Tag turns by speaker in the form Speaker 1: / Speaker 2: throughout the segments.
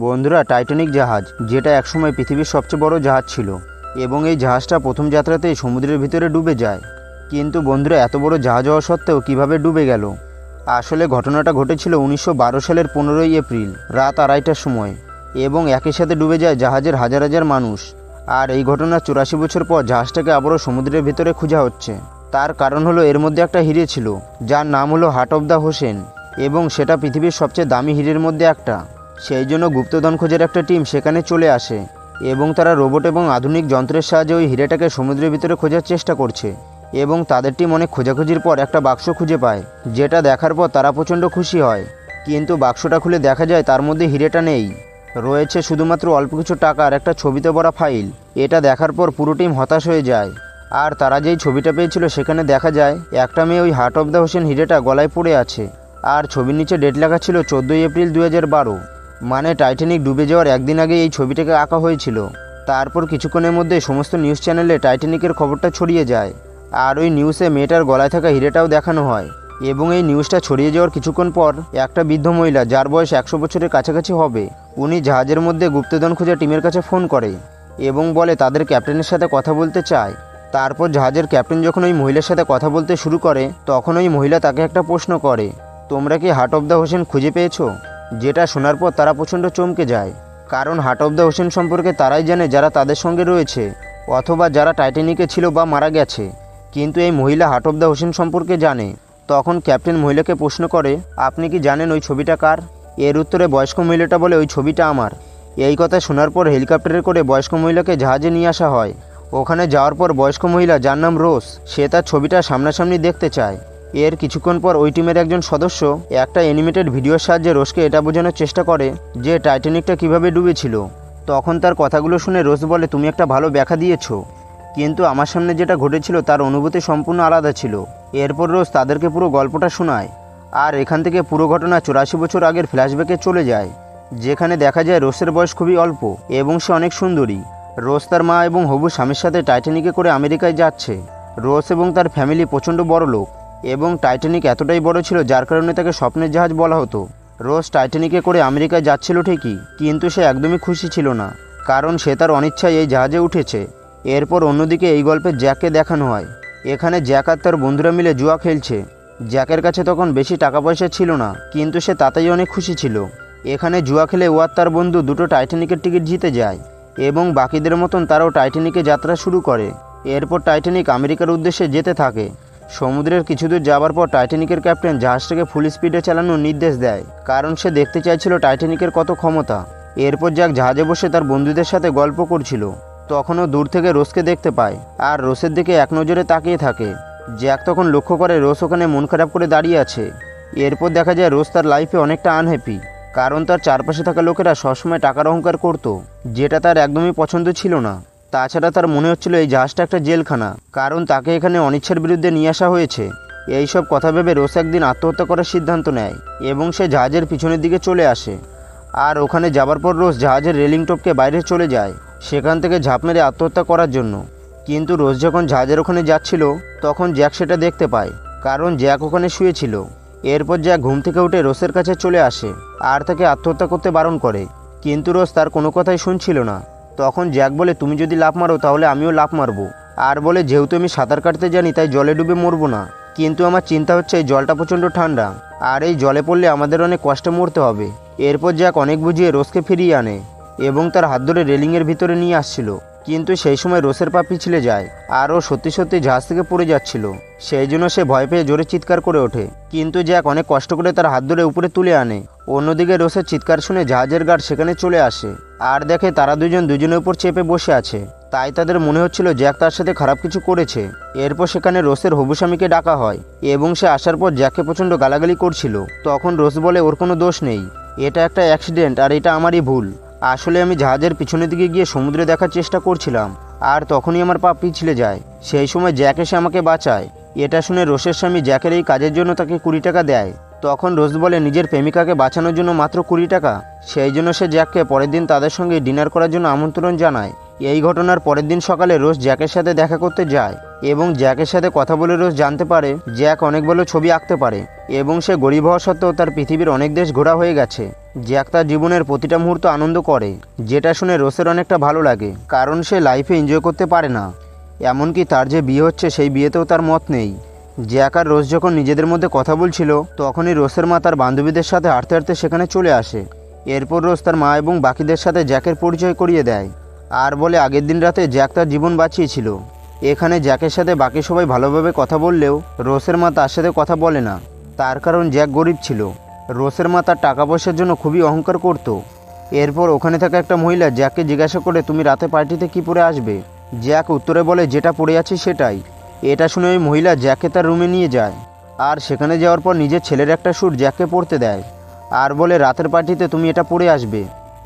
Speaker 1: বন্ধুরা, টাইটানিক জাহাজ যেটা একসময় পৃথিবীর সবচেয়ে বড় জাহাজ ছিল এবং এই জাহাজটা প্রথম যাত্রাতেই সমুদ্রের ভিতরে ডুবে যায়। কিন্তু বন্ধুরা, এত বড় জাহাজ হওয়া সত্ত্বেও কিভাবে ডুবে গেল? আসলে ঘটনাটা ঘটেছিল 1912 সালের 15ই এপ্রিল রাত 2:30টার সময় এবং একই সাথে ডুবে যায় জাহাজের হাজার হাজার মানুষ। আর এই ঘটনার 84 বছর পর জাহাজটাকে আবারও সমুদ্রের ভিতরে খোঁজা হচ্ছে। তার কারণ হলো এর মধ্যে একটা হিরে ছিল যার নাম হলো হার্ট অফ দ্য ওশেন এবং সেটা পৃথিবীর সবচেয়ে দামি হিরের মধ্যে একটা। সেই জন্য গুপ্তধন খোঁজার একটা টিম সেখানে চলে আসে এবং তারা রোবট এবং আধুনিক যন্ত্রের সাহায্যে ওই হিরেটাকে সমুদ্রের ভিতরে খোঁজার চেষ্টা করছে। এবং তাদের টিম অনেক খোঁজাখুঁজির পর একটা বাক্স খুঁজে পায়, যেটা দেখার পর তারা প্রচণ্ড খুশি হয়। কিন্তু বাক্সটা খুলে দেখা যায় তার মধ্যে হিরেটা নেই, রয়েছে শুধুমাত্র অল্প কিছু টাকা আর একটা ছবিতে ভরা ফাইল। এটা দেখার পর পুরো টিম হতাশ হয়ে যায়। আর তারা যেই ছবিটা পেয়েছিল সেখানে দেখা যায় একটা মেয়ে ওই হার্ট অফ দ্য ওশেন হিরেটা গলায় পড়ে আছে। আর ছবির নিচে ডেট লেখা ছিল 14 এপ্রিল 2012, মানে টাইটানিক ডুবে যাওয়ার একদিন আগে এই ছবিটাকে আঁকা হয়েছিল। তারপর কিছুক্ষণের মধ্যে সমস্ত নিউজ চ্যানেলে টাইটানিকের খবরটা ছড়িয়ে যায় আর ওই নিউজে মেয়েটার গলায় থাকা হিরেটাও দেখানো হয়। এবং এই নিউজটা ছড়িয়ে যাওয়ার কিছুক্ষণ পর একটা বৃদ্ধ মহিলা যার বয়স 100 বছরের কাছাকাছি হবে, উনি জাহাজের মধ্যে গুপ্তধন খোঁজা টিমের কাছে ফোন করে এবং বলে তাদের ক্যাপ্টেনের সাথে কথা বলতে চায়। তারপর জাহাজের ক্যাপ্টেন যখন ওই মহিলার সাথে কথা বলতে শুরু করে তখন ওই মহিলা তাকে একটা প্রশ্ন করে, তোমরা কি হার্ট অফ দ্য ওশেন খুঁজে পেয়েছো? যেটা শোনার পর তারা প্রচণ্ড চমকে যায়, কারণ হার্ট অফ দ্য ওশেন সম্পর্কে তারাই জানে যারা তাদের সঙ্গে রয়েছে অথবা যারা টাইটানিকে ছিল বা মারা গেছে। কিন্তু এই মহিলা হার্ট অফ দ্য ওশেন সম্পর্কে জানে। তখন ক্যাপ্টেন মহিলাকে প্রশ্ন করে, আপনি কি জানেন ওই ছবিটা কার? এর উত্তরে বয়স্ক মহিলাটা বলে, ওই ছবিটা আমার। এই কথা শোনার পর হেলিকপ্টারে করে বয়স্ক মহিলাকে জাহাজে নিয়ে আসা হয়। ওখানে যাওয়ার পর বয়স্ক মহিলা যার নাম রোজ, সে তার ছবিটা সামনাসামনি দেখতে চায়। এর কিছুক্ষণ পর ওই টিমের একজন সদস্য একটা অ্যানিমেটেড ভিডিওর সাহায্যে রোজকে এটা বোঝানোর চেষ্টা করে যে টাইটানিকটা কিভাবে ডুবেছিল। তখন তার কথাগুলো শুনে রোজ বলে, তুমি একটা ভালো ব্যাখ্যা দিয়েছো, কিন্তু আমার সামনে যেটা ঘটেছিল তার অনুভূতি সম্পূর্ণ আলাদা ছিল। এরপর রোজ তাদেরকে পুরো গল্পটা শোনায় আর এখান থেকে পুরো ঘটনা 84 বছর আগের ফ্ল্যাশব্যাকে চলে যায়, যেখানে দেখা যায় রোজের বয়স খুবই অল্প এবং সে অনেক সুন্দরী। রোজ তার মা এবং হবু স্বামীর সাথে টাইটানিকে করে আমেরিকায় যাচ্ছে। রোজ এবং তার ফ্যামিলি প্রচণ্ড বড় লোক এবং টাইটানিক এতটাই বড় ছিল যার কারণে তাকে স্বপ্নের জাহাজ বলা হতো। রোজ টাইটানিকে করে আমেরিকায় যাচ্ছিল ঠিকই, কিন্তু সে একদমই খুশি ছিল না, কারণ সে তার অনিচ্ছায় এই জাহাজে উঠেছে। এরপর অন্যদিকে এই গল্পে জ্যাককে দেখানো হয়। এখানে জ্যাক আর তার বন্ধুরা মিলে জুয়া খেলছে। জ্যাকের কাছে তখন বেশি টাকা পয়সা ছিল না, কিন্তু সে তাতেই অনেক খুশি ছিল। এখানে জুয়া খেলে ও আর তার বন্ধু দুটো টাইটানিকের টিকিট জিতে যায় এবং বাকিদের মতন তারাও টাইটানিকে যাত্রা শুরু করে। এরপর টাইটানিক আমেরিকার উদ্দেশ্যে যেতে থাকে। সমুদ্রের কিছু দূর যাবার পর টাইটানিকের ক্যাপ্টেন জাহাজটাকে ফুল স্পিডে চালানোর নির্দেশ দেয়, কারণ সে দেখতে চাইছিল টাইটানিকের কত ক্ষমতা। এরপর জ্যাক জাহাজে বসে তার বন্ধুদের সাথে গল্প করছিল। তখনও দূর থেকে রোজকে দেখতে পায় আর রোজের দিকে এক নজরে তাকিয়ে থাকে। জ্যাক তখন লক্ষ্য করে রোজ ওখানে মন খারাপ করে দাঁড়িয়ে আছে। এরপর দেখা যায় রোজ তার লাইফে অনেকটা আনহ্যাপি, কারণ তার চারপাশে থাকা লোকেরা সবসময় টাকার অহংকার করত, যেটা তার একদমই পছন্দ ছিল না। তাছাড়া তার মনে হচ্ছিল এই জাহাজটা একটা জেলখানা, কারণ তাকে এখানে অনিচ্ছার বিরুদ্ধে নিয়ে আসা হয়েছে। এইসব কথা ভেবে রোজ একদিন আত্মহত্যা করার সিদ্ধান্ত নেয় এবং সে জাহাজের পিছনের দিকে চলে আসে। আর ওখানে যাবার পর রোজ জাহাজের রেলিং টপকে বাইরে চলে যায় সেখান থেকে ঝাঁপ মেরে আত্মহত্যা করার জন্য। কিন্তু রোজ যখন জাহাজের ওখানে যাচ্ছিল তখন জ্যাক সেটা দেখতে পায়, কারণ জ্যাক ওখানে শুয়েছিল। এরপর জ্যাক ঘুম থেকে উঠে রোজের কাছে চলে আসে আর তাকে আত্মহত্যা করতে বারণ করে, কিন্তু রোজ তার কোনো কথাই শুনছিল না। তখন জ্যাক বলে, তুমি যদি লাফ মারো তাহলে আমিও লাফ মারবো, আর বলে যেহেতু আমি সাঁতার কাটতে জানি তাই জলে ডুবে মরবো না, কিন্তু আমার চিন্তা হচ্ছে এই জলটা প্রচণ্ড ঠান্ডা আর এই জলে পড়লে আমাদের অনেক কষ্টে মরতে হবে। এরপর জ্যাক অনেক বুঝিয়ে রোজকে ফিরিয়ে আনে এবং তার হাত ধরে রেলিংয়ের ভিতরে নিয়ে আসছিল, কিন্তু সেই সময় রোজের পা পিছলে যায় আর ও সত্যি সত্যি জাহাজ থেকে পড়ে যাচ্ছিল। সেই জন্য সে ভয় পেয়ে জোরে চিৎকার করে ওঠে, কিন্তু জ্যাক অনেক কষ্ট করে তার হাত ধরে উপরে তুলে আনে। অন্যদিকে রোজের চিৎকার শুনে জাহাজের গার্ড সেখানে চলে আসে আর দেখে তারা দুজনের উপর চেপে বসে আছে, তাই তাদের মনে হচ্ছিল জ্যাক তার সাথে খারাপ কিছু করেছে। এরপর সেখানে রোজের হবু স্বামীকে ডাকা হয় এবং সে আসার পর জ্যাককে প্রচণ্ড গালাগালি করছিল। তখন রোজ বলে, ওর কোনো দোষ নেই, এটা একটা অ্যাক্সিডেন্ট আর এটা আমারই ভুল। আসলে আমি জাহাজের পিছনের দিকে গিয়ে সমুদ্রে দেখার চেষ্টা করছিলাম আর তখনই আমার পা পিছলে যায়। সেই সময় জ্যাক এসে আমাকে বাঁচায়। এটা শুনে রোজের স্বামী জ্যাকের এই কাজের জন্য তাকে 20 টাকা দেয়। তখন রোজ বলে নিজের প্রেমিকাকে বাঁচানোর জন্য মাত্র 20 টাকা। সেই জন্য সে জ্যাককে পরের দিন তাদের সঙ্গে ডিনার করার জন্য আমন্ত্রণ জানায়। এই ঘটনার পরের দিন সকালে রোজ জ্যাকের সাথে দেখা করতে যায় এবং জ্যাকের সাথে কথা বলে রোজ জানতে পারে জ্যাক অনেক ভালো ছবি আঁকতে পারে এবং সে গরিব হওয়া সত্ত্বেও তার পৃথিবীর অনেক দেশ ঘোরা হয়ে গেছে। জ্যাক তার জীবনের প্রতিটা মুহূর্ত আনন্দ করে, যেটা শুনে রোসের অনেকটা ভালো লাগে, কারণ সে লাইফে এনজয় করতে পারে না। এমনকি তার যে বিয়ে হচ্ছে সেই বিয়েতেও তার মত নেই। জ্যাক আর রোজ যখন নিজেদের মধ্যে কথা বলছিল তখনই রোসের মা তার বান্ধবীদের সাথে হাঁটতে হাঁটতে সেখানে চলে আসে। এরপর রোজ তার মা এবং বাকিদের সাথে জ্যাকের পরিচয় করিয়ে দেয় আর বলে আগের দিন রাতে জ্যাক তার জীবন বাঁচিয়েছিল। এখানে জ্যাকের সাথে বাকি সবাই ভালোভাবে কথা বললেও রোসের মা তার সাথে কথা বলে না, তার কারণ জ্যাক গরিব ছিল। রোসের মা তার টাকা পয়সার জন্য খুবই অহংকার করত। এরপর ওখানে থাকা একটা মহিলা জ্যাককে জিজ্ঞাসা করে, তুমি রাতে পার্টিতে কি পরে আসবে? জ্যাক উত্তরে বলে, যেটা পরে আছি সেটাই। এটা শুনে ওই মহিলা জ্যাককে তার রুমে নিয়ে যায় আর সেখানে যাওয়ার পর নিজের ছেলের একটা স্যুট জ্যাককে পরতে দেয় আর বলে, রাতের পার্টিতে তুমি এটা পরে আসবে।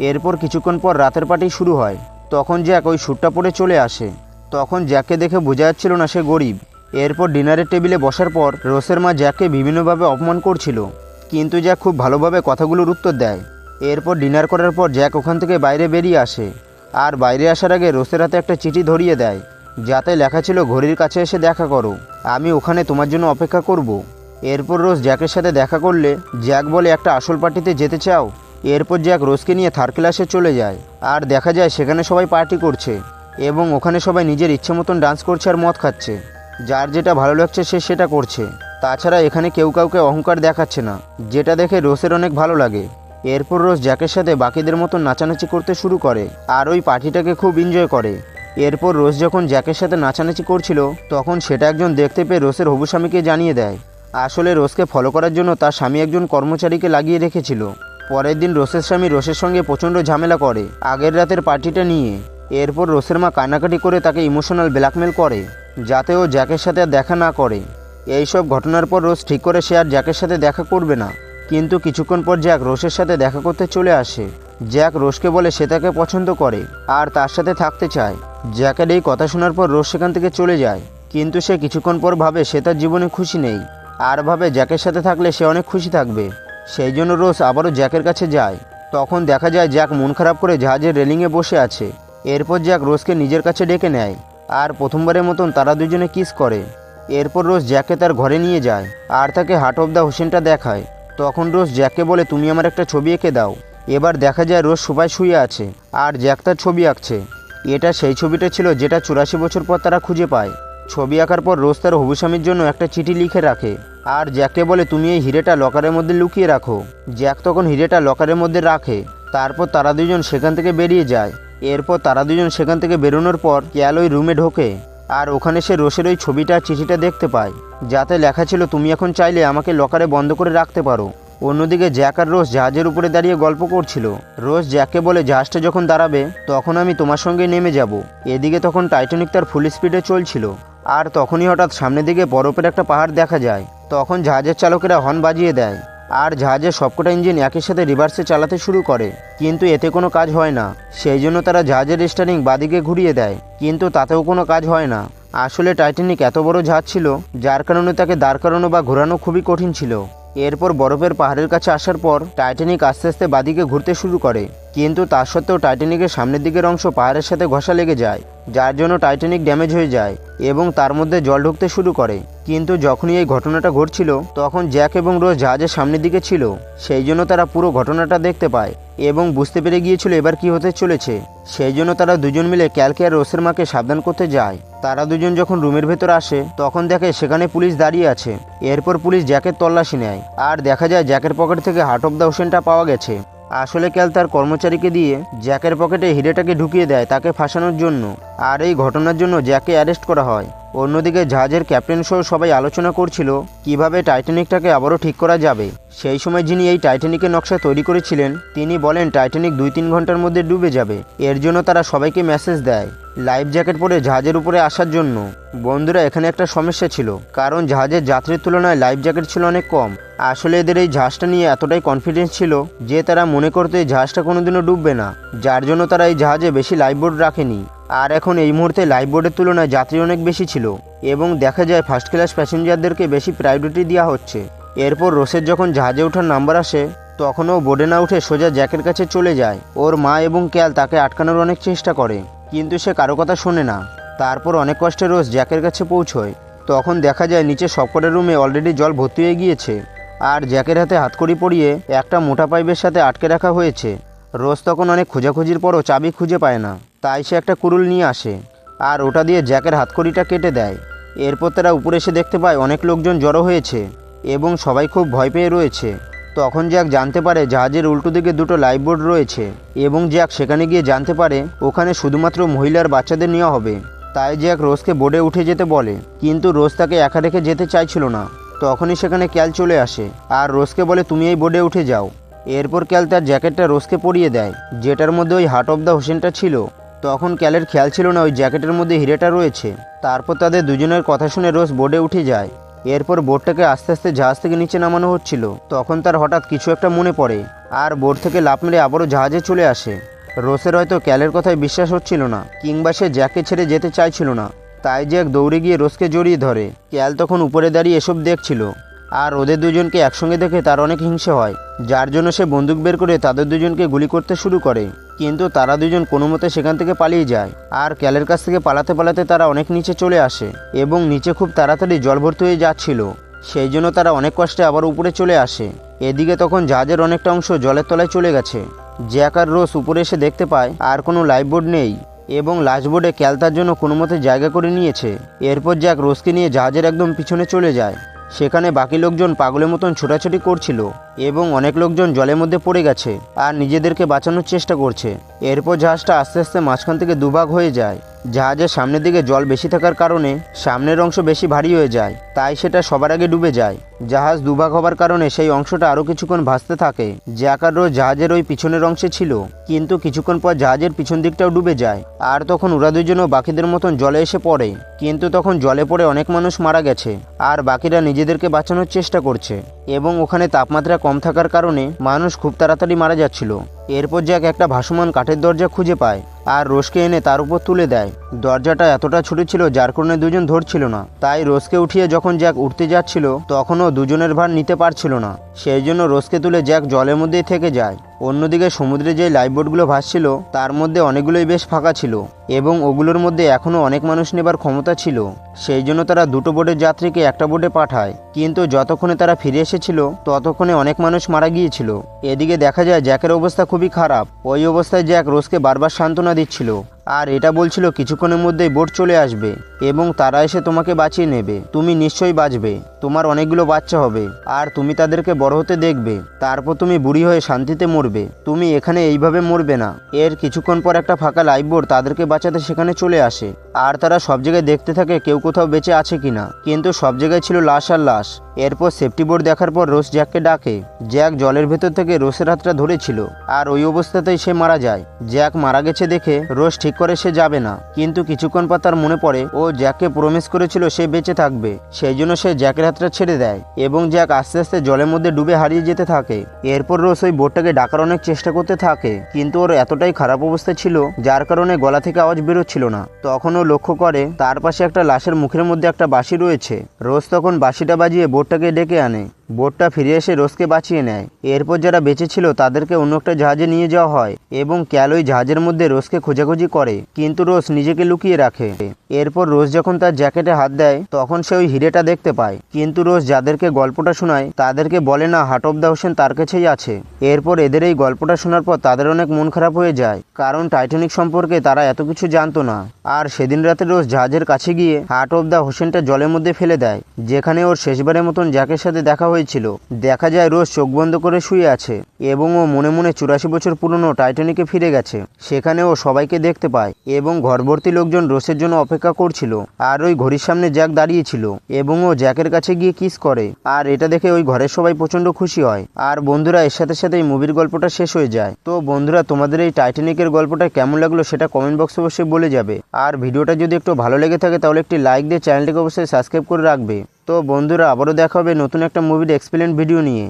Speaker 1: এরপর কিছুক্ষণ পর রাতের পার্টি শুরু হয়। তখন জ্যাক ওই স্যুটটা পরে চলে আসে। তখন জ্যাককে দেখে বোঝা যাচ্ছিল না সে গরিব। এরপর ডিনারের টেবিলে বসার পর রোসের মা জ্যাককে বিভিন্নভাবে অপমান করছিল, কিন্তু জ্যাক খুব ভালোভাবে কথাগুলোর উত্তর দেয়। এরপর ডিনার করার পর জ্যাক ওখান থেকে বাইরে বেরিয়ে আসে আর বাইরে আসার আগে রোসের হাতে একটা চিঠি ধরিয়ে দেয়, যাতে লেখা ছিল, ঘড়ির কাছে এসে দেখা করো, আমি ওখানে তোমার জন্য অপেক্ষা করব। এরপর রোজ জ্যাকের সাথে দেখা করলে জ্যাক বলে, একটা আসল পার্টিতে যেতে চাও? এরপর জ্যাক রোজকে নিয়ে থার্ড ক্লাসে চলে যায় আর দেখা যায় সেখানে সবাই পার্টি করছে এবং ওখানে সবাই নিজের ইচ্ছে মতন ডান্স করছে আর মদ খাচ্ছে। যার যেটা ভালো লাগছে সে সেটা করছে। তাছাড়া এখানে কেউ কাউকে অহংকার দেখাচ্ছে না, যেটা দেখে রোসের অনেক ভালো লাগে। এরপর রোজ জ্যাকের সাথে বাকিদের মতন নাচানাচি করতে শুরু করে আর ওই পার্টিটাকে খুব এনজয় করে। এরপর রোজ যখন জ্যাকের সাথে নাচানাচি করছিল তখন সেটা একজন দেখতে পেয়ে রোসের হবু স্বামীকে জানিয়ে দেয়। আসলে রোজকে ফলো করার জন্য তার স্বামী একজন কর্মচারীকে লাগিয়ে রেখেছিল। পরের দিন রোসের স্বামী রোসের সঙ্গে প্রচণ্ড ঝামেলা করে আগের রাতের পার্টিটা নিয়ে। এরপর রোসের মা কান্নাকাটি করে তাকে ইমোশনাল ব্ল্যাকমেল করে যাতে ও জ্যাকের সাথে আর দেখা না করে। এইসব ঘটনার পর রোজ ঠিক করে সে আর জ্যাকের সাথে দেখা করবে না। কিন্তু কিছুক্ষণ পর জ্যাক রোসের সাথে দেখা করতে চলে আসে। জ্যাক রোসকে বলে সে তাকে পছন্দ করে আর তার সাথে থাকতে চায়। জ্যাকের এই কথা শোনার পর রোজ সেখান থেকে চলে যায়, কিন্তু সে কিছুক্ষণ পর ভাবে সে তার জীবনে খুশি নেই আর ভাবে জ্যাকের সাথে থাকলে সে অনেক খুশি থাকবে। সেই জন্য রোজ আবারও জ্যাকের কাছে যায়। তখন দেখা যায় জ্যাক মন খারাপ করে জাহাজের রেলিংয়ে বসে আছে। এরপর জ্যাক রোজকে নিজের কাছে ডেকে নেয় আর প্রথমবারের মতন তারা দুজনে কিস করে। এরপর রোজ জ্যাককে তার ঘরে নিয়ে যায় আর তাকে হার্ট অফ দ্য হোসেনটা দেখায়। তখন রোজ জ্যাককে বলে, তুমি আমার একটা ছবি এঁকে দাও। এবার দেখা যায় রোজ সোফায় শুয়ে আছে আর জ্যাক তার ছবি আঁকছে। এটা সেই ছবিটা ছিল যেটা 84 বছর পর তারা খুঁজে পায়। ছবি আঁকার পর রোজ তার হবু স্বামীর জন্য একটা চিঠি লিখে রাখে আর জ্যাককে বলে, তুমি এই হিরেটা লকারের মধ্যে লুকিয়ে রাখো। জ্যাক তখন হিরেটা লকারের মধ্যে রাখে। তারপর তারা দুজন সেখান থেকে বেরিয়ে যায়। এরপর তারা দুজন সেখান থেকে বেরোনোর পর ক্যাল ওই রুমে ঢোকে আর ওখানে সে রোসের ওই ছবিটা চিঠিটা দেখতে পায়, যাতে লেখা ছিল, তুমি এখন চাইলে আমাকে লকারে বন্ধ করে রাখতে পারো। অন্যদিকে জ্যাক আর রোজ জাহাজের উপরে দাঁড়িয়ে গল্প করছিল। রোজ জ্যাককে বলে, জাহাজটা যখন দাঁড়াবে তখন আমি তোমার সঙ্গে নেমে যাব। এদিকে তখন টাইটানিক তার ফুল স্পিডে চলছিল আর তখনই হঠাৎ সামনের দিকে বরফের একটা পাহাড় দেখা যায়। তখন জাহাজের চালকেরা হর্ন বাজিয়ে দেয় আর জাহাজের সবকটা ইঞ্জিন একই সাথে রিভার্সে চালাতে শুরু করে, কিন্তু এতে কোনো কাজ হয় না। সেই জন্য তারা জাহাজের স্টিয়ারিং বাদিকে ঘুরিয়ে দেয়, কিন্তু তাতেও কোনো কাজ হয় না। আসলে টাইটানিক এত বড় জাহাজ ছিল যার কারণে তাকে দাঁড় করানো বা ঘোরানো খুবই কঠিন ছিল। এরপর বরফের পাহাড়ের কাছে আসার পর টাইটানিক আস্তে আস্তে বাদিকে ঘুরতে শুরু করে, কিন্তু তা সত্ত্বেও টাইটানিকের সামনের দিকের অংশ পাহাড়ের সাথে ঘষা লেগে যায়, যার জন্য টাইটানিক ড্যামেজ হয়ে যায় এবং তার মধ্যে জল ঢুকতে শুরু করে। কিন্তু যখনই এই ঘটনাটা ঘটছিল তখন জ্যাক এবং রোজ জাহাজের সামনের দিকে ছিল, সেই জন্য তারা পুরো ঘটনাটা দেখতে পায় এবং বুঝতে পেরে গিয়েছিল এবার কি হতে চলেছে। সেই জন্য তারা দুজন মিলে ক্যালকে আর রোসের মাকে সাবধান করতে যায়। তারা দুজন যখন রুমের ভেতর আসে তখন দেখে সেখানে পুলিশ দাঁড়িয়ে আছে। এরপর পুলিশ জ্যাকের তল্লাশি নেয় আর দেখা যায় জ্যাকের পকেট থেকে হার্ট অফ দ্য ওশেনটা পাওয়া গেছে। আসলে ক্যাল তার কর্মচারীকে দিয়ে জ্যাকের পকেটে হিরেটাকে ঢুকিয়ে দেয় তাকে ফাঁসানোর জন্য, আর এই ঘটনার জন্য জ্যাককে অ্যারেস্ট করা হয়। অন্যদিকে জাহাজের ক্যাপ্টেন সহ সবাই আলোচনা করছিল কিভাবে টাইটানিকটাকে আবারও ঠিক করা যাবে। সেই সময় যিনি এই টাইটানিকের নকশা তৈরি করেছিলেন তিনি বলেন টাইটানিক 2-3 ঘন্টার মধ্যে ডুবে যাবে। এর জন্য তারা সবাইকে মেসেজ দেয় লাইফ জ্যাকেট পরে জাহাজের উপরে আসার জন্য। বন্ধুরা, এখানে একটা সমস্যা ছিল, কারণ জাহাজের যাত্রীর তুলনায় লাইফ জ্যাকেট ছিল অনেক কম। আসলে এদের এই জাহাজটা নিয়ে এতটাই কনফিডেন্স ছিল যে তারা মনে করতো এই জাহাজটা কোনোদিনও ডুববে না, যার জন্য তারা এই জাহাজে বেশি লাইফ বোর্ড রাখেনি। আর এখন এই মুহূর্তে লাইফ বোর্ডের তুলনায় যাত্রী অনেক বেশি ছিল এবং দেখা যায় ফার্স্ট ক্লাস প্যাসেঞ্জারদেরকে বেশি প্রায়োরিটি দেওয়া হচ্ছে। এরপর রোসের যখন জাহাজে ওঠার নাম্বার আসে তখন ও বোর্ডে না উঠে সোজা জ্যাকের কাছে চলে যায়। ওর মা এবং ক্যাল তাকে আটকানোর অনেক চেষ্টা করে, কিন্তু সে কারো কথা শোনে না। তারপর অনেক কষ্টে রোজ জ্যাকের কাছে পৌঁছয়। তখন দেখা যায় নিচে সবকটা রুমে অলরেডি জল ভর্তি হয়ে গিয়েছে, আর জ্যাকের হাতে হাতকড়ি পরিয়ে একটা মোটা পাইপের সাথে আটকে রাখা হয়েছে। রোজ তখন অনেক খোঁজাখুঁজির পরও চাবি খুঁজে পায় না, তাই সে একটা কুড়ুল নিয়ে আসে আর ওটা দিয়ে জ্যাকের হাতকড়িটা কেটে দেয়। এরপর তারা উপরে এসে দেখতে পায় অনেক লোকজন জড়ো হয়েছে এবং সবাই খুব ভয় পেয়ে রয়েছে। তখন জ্যাক জানতে পারে জাহাজের উল্টো দিকে দুটো লাইফবোট রয়েছে এবং জ্যাক সেখানে গিয়ে জানতে পারে ওখানে শুধুমাত্র মহিলার বাচ্চাদের নেওয়া হবে। তাই জ্যাক রোজকে বোটে উঠে যেতে বলে, কিন্তু রোজ তাকে একা রেখে যেতে চাইছিল না। তখনই সেখানে ক্যাল চলে আসে আর রোজকে বলে তুমি এই বোটে উঠে যাও। এরপর ক্যাল তার জ্যাকেটটা রোজকে পরিয়ে দেয়, যেটার মধ্যে ওই হার্ট অফ দ্য হোসেনটা ছিল। তখন ক্যালের খেয়াল ছিল না ওই জ্যাকেটের মধ্যে হিরেটা রয়েছে। তারপর তাদের দুজনের কথা শুনে রোজ বোটে উঠে যায়। এরপর বোটটাকে আস্তে আস্তে জাহাজ থেকে নিচে নামানো হচ্ছিল। তখন তার হঠাৎ কিছু একটা মনে পড়ে আর বোট থেকে লাফ মেরে আবারও জাহাজে চলে আসে। রোসের হয়তো ক্যালের কথায় বিশ্বাস হচ্ছিল না, কিংবা সে জ্যাককে ছেড়ে যেতে চাইছিল না। তাই জ্যাক দৌড়ে গিয়ে রোজকে জড়িয়ে ধরে। ক্যাল তখন উপরে দাঁড়িয়ে এসব দেখছিল, আর ওদের দুজনকে একসঙ্গে দেখে তার অনেক হিংসে হয়, যার জন্য সে বন্দুক বের করে তাদের দুজনকে গুলি করতে শুরু করে। কিন্তু তারা দুজন কোনো মতে সেখান থেকে পালিয়ে যায়, আর ক্যালের কাছ থেকে পালাতে পালাতে তারা অনেক নিচে চলে আসে এবং নিচে খুব তাড়াতাড়ি জল ভর্তি হয়ে যাচ্ছিল। সেই জন্য তারা অনেক কষ্টে আবার উপরে চলে আসে। এদিকে তখন জাহাজের অনেকটা অংশ জলের তলায় চলে গেছে। জ্যাক আর রোজ উপরে এসে দেখতে পায় আর কোনো লাইফবোট নেই এবং লাস্ট বোর্ডে ক্যাল তার জন্য কোনো মতে জায়গা করে নিয়েছে। এরপর জ্যাক রোজকে নিয়ে জাহাজের একদম পিছনে চলে যায়। সেখানে বাকি লোকজন পাগলের মতন ছোটাছুটি করছিল এবং অনেক লোকজন জলের মধ্যে পড়ে গেছে আর নিজেদেরকে বাঁচানোর চেষ্টা করছে। এরপর জাহাজটা আস্তে আস্তে মাঝখান থেকে দুভাগ হয়ে যায়। জাহাজের সামনের দিকে জল বেশি থাকার কারণে সামনের অংশ বেশি ভারী হয়ে যায়, তাই সেটা সবার আগে ডুবে যায়। জাহাজ দুভাগ হবার কারণে সেই অংশটা আরও কিছুক্ষণ ভাসতে থাকে। জ্যাক আর রোজ জাহাজের ওই পিছনের অংশে ছিল, কিন্তু কিছুক্ষণ পর জাহাজের পিছন দিকটাও ডুবে যায়। আর তখন ওরা দুজনও বাকিদের মতন জলে এসে পড়ে, কিন্তু তখন জলে পড়ে অনেক মানুষ মারা গেছে আর বাকিরা নিজেদেরকে বাঁচানোর চেষ্টা করছে এবং ওখানে তাপমাত্রা কম থাকার কারণে মানুষ খুব তাড়াতাড়ি মারা যাচ্ছিল। এরপর জ্যাক একটা ভাসমান কাঠের দরজা খুঁজে পায় আর রোজকে এনে তার উপর তুলে দেয়। দরজাটা এতটা ছোট ছিল যার কারণে দুজন ধরছিল না, তাই রোজকে উঠিয়ে যখন জ্যাক উঠতে যাচ্ছিল তখনও দুজনের ভার নিতে পারছিল না। সেই জন্য রোজকে তুলে জ্যাক জলের মধ্যেই থেকে যায়। অন্যদিকে সমুদ্রে যে লাইফবোটগুলো ভাসছিল তার মধ্যে অনেকগুলোই বেশ ফাঁকা ছিল এবং ওগুলোর মধ্যে এখনও অনেক মানুষ নেবার ক্ষমতা ছিল। সেই জন্য তারা দুটো বোটের যাত্রীকে একটা বোটে পাঠায়, কিন্তু যতক্ষণে তারা ফিরে এসেছিল ততক্ষণে অনেক মানুষ মারা গিয়েছিল। এদিকে দেখা যায় জ্যাকের অবস্থা খুবই খারাপ। ওই অবস্থায় জ্যাক রোজকে বারবার সান্ত্বনা দিচ্ছিল আর এটা বলছিল কিছুক্ষণের মধ্যেই বোট চলে আসবে এবং তারা এসে তোমাকে বাঁচিয়ে নেবে। তুমি নিশ্চয়ই বাঁচবে, তোমার অনেকগুলো বাচ্চা হবে আর তুমি তাদেরকে বড় হতে দেখবে। তারপর তুমি বুড়ি হয়ে শান্তিতে মরবে। তুমি এখানে এইভাবে মরবে না। এর কিছুক্ষণ পর একটা ফাঁকা লাইফবোট তাদেরকে বাঁচাতে সেখানে চলে আসে আর তারা সব জায়গায় দেখতে থাকে কেউ কোথাও বেঁচে আছে কিনা, কিন্তু সব জায়গায় ছিল লাশ আর লাশ। এরপর সেফটি বোর্ড দেখার পর রোজ জ্যাককে ডাকে। জ্যাক জলের ভেতর থেকে রোজের হাতটা ধরেছিল আর ওই অবস্থাতেই সে মারা যায়। জ্যাক মারা গেছে দেখে রোজ ঠিক করে সে যাবে না, কিন্তু কিছুক্ষণ পর তার মনে পড়ে ও জ্যাককে প্রমিস করেছিল সে বেঁচে থাকবে। সেই জন্য সে জ্যাকের হাতটা ছেড়ে দেয় এবং জ্যাক আস্তে আস্তে জলের মধ্যে ডুবে হারিয়ে যেতে থাকে। এরপর রোজ ওই বোটটাকে ডাকার অনেক চেষ্টা করতে থাকে, কিন্তু ওর এতটাই খারাপ অবস্থা ছিল যার কারণে গলা থেকে আওয়াজ বেরোচ্ছিল না। তখন ও লক্ষ্য করে তার পাশে একটা লাশের মুখের মধ্যে একটা বাঁশি রয়েছে। রোজ তখন বাঁশিটা বাজিয়ে বোটটাকে ডেকে আনে। বোটটা ফিরে এসে রোজকে বাঁচিয়ে নেয়। এরপর যারা বেঁচে ছিল তাদেরকে অন্য একটা জাহাজে নিয়ে যাওয়া হয় এবং ক্যাল ওই জাহাজের মধ্যে রোজকে খোঁজাখুঁজি করে, কিন্তু রোজ নিজেকে লুকিয়ে রাখে। এরপর রোজ যখন তার জ্যাকেটে হাত দেয় তখন সে ওই হিরেটা দেখতে পায়, কিন্তু রোজ যাদেরকে গল্পটা শোনায় তাদেরকে বলে না হার্ট অফ দ্য হোসেন তার কাছেই আছে। এরপর এদের এই গল্পটা শোনার পর তাদের অনেক মন খারাপ হয়ে যায়, কারণ টাইটানিক সম্পর্কে তারা এত কিছু জানতো না। আর সেদিন রাতে রোজ জাহাজের কাছে গিয়ে হার্ট অফ দ্য হোসেনটা জলের মধ্যে ফেলে দেয়, যেখানে ওর শেষবারের মতন জ্যাকের সাথে দেখা হয়েছিল। দেখা যায় রোজ চোখ বন্ধ করে শুয়ে আছে এবং ও মনে মনে 84 বছর পুরনো টাইটানিকে ফিরে গেছে। সেখানে ও সবাইকে দেখতে পায় এবং ঘরভর্তি লোকজন রোজের জন্য অপেক্ষা করছিল। আর ওই ঘড়ির সামনে জ্যাক দাঁড়িয়েছিল এবং ও জ্যাকের কাছে গিয়ে কিস করে। আর এটা দেখে ওই ঘরের সবাই প্রচন্ড খুশি হয়। আর বন্ধুরা, এর সাথে সাথে এই মুভির গল্পটা শেষ হয়ে যায়। তো বন্ধুরা, তোমাদের এই টাইটানিকের গল্পটা কেমন লাগলো সেটা কমেন্ট বক্সে অবশ্যই বলে যাবে। আর ভিডিওটা যদি একটু ভালো লেগে থাকে তাহলে একটি লাইক দিয়ে চ্যানেলটিকে অবশ্যই সাবস্ক্রাইব করে রাখবে। তো বন্ধুরা, আবারও দেখা হবে নতুন একটা মুভির এক্সপ্লেন ভিডিও নিয়ে।